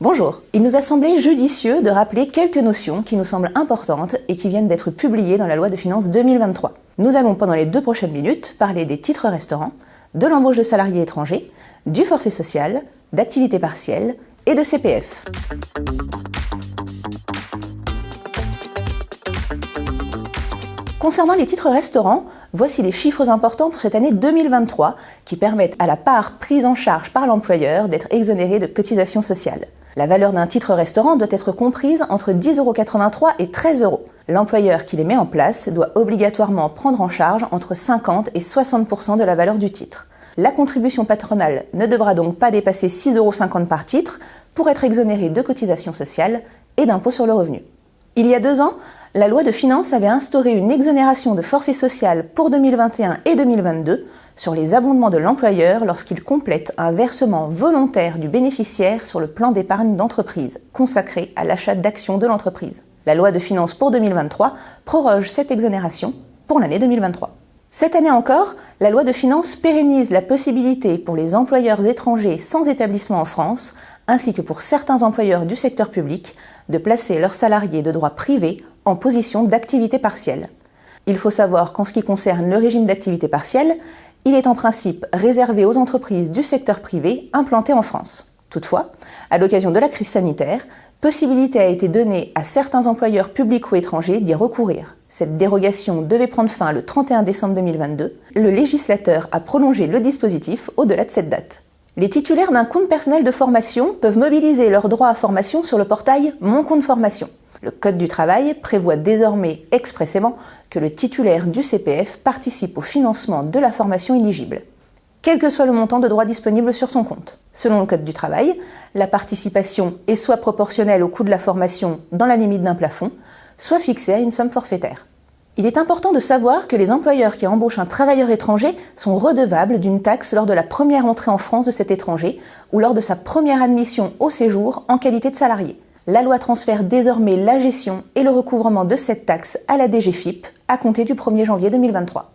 Bonjour, il nous a semblé judicieux de rappeler quelques notions qui nous semblent importantes et qui viennent d'être publiées dans la loi de finances 2023. Nous allons pendant les 2 prochaines minutes parler des titres restaurants, de l'embauche de salariés étrangers, du forfait social, d'activité partielle et de CPF. Concernant les titres restaurants, voici les chiffres importants pour cette année 2023 qui permettent à la part prise en charge par l'employeur d'être exonérée de cotisations sociales. La valeur d'un titre restaurant doit être comprise entre 10,83 € et 13 €. L'employeur qui les met en place doit obligatoirement prendre en charge entre 50 et 60% de la valeur du titre. La contribution patronale ne devra donc pas dépasser 6,50 € par titre pour être exonérée de cotisations sociales et d'impôt sur le revenu. Il y a 2 ans, la loi de finances avait instauré une exonération de forfait social pour 2021 et 2022 sur les abondements de l'employeur lorsqu'il complète un versement volontaire du bénéficiaire sur le plan d'épargne d'entreprise, consacré à l'achat d'actions de l'entreprise. La loi de finances pour 2023 proroge cette exonération pour l'année 2023. Cette année encore, la loi de finances pérennise la possibilité pour les employeurs étrangers sans établissement en France, ainsi que pour certains employeurs du secteur public, de placer leurs salariés de droit privé en position d'activité partielle. Il faut savoir qu'en ce qui concerne le régime d'activité partielle, il est en principe réservé aux entreprises du secteur privé implantées en France. Toutefois, à l'occasion de la crise sanitaire, possibilité a été donnée à certains employeurs publics ou étrangers d'y recourir. Cette dérogation devait prendre fin le 31 décembre 2022. Le législateur a prolongé le dispositif au-delà de cette date. Les titulaires d'un compte personnel de formation peuvent mobiliser leurs droits à formation sur le portail Mon compte formation. Le Code du travail prévoit désormais expressément que le titulaire du CPF participe au financement de la formation éligible, quel que soit le montant de droits disponible sur son compte. Selon le Code du travail, la participation est soit proportionnelle au coût de la formation dans la limite d'un plafond, soit fixée à une somme forfaitaire. Il est important de savoir que les employeurs qui embauchent un travailleur étranger sont redevables d'une taxe lors de la première entrée en France de cet étranger ou lors de sa première admission au séjour en qualité de salarié. La loi transfère désormais la gestion et le recouvrement de cette taxe à la DGFiP à compter du 1er janvier 2023.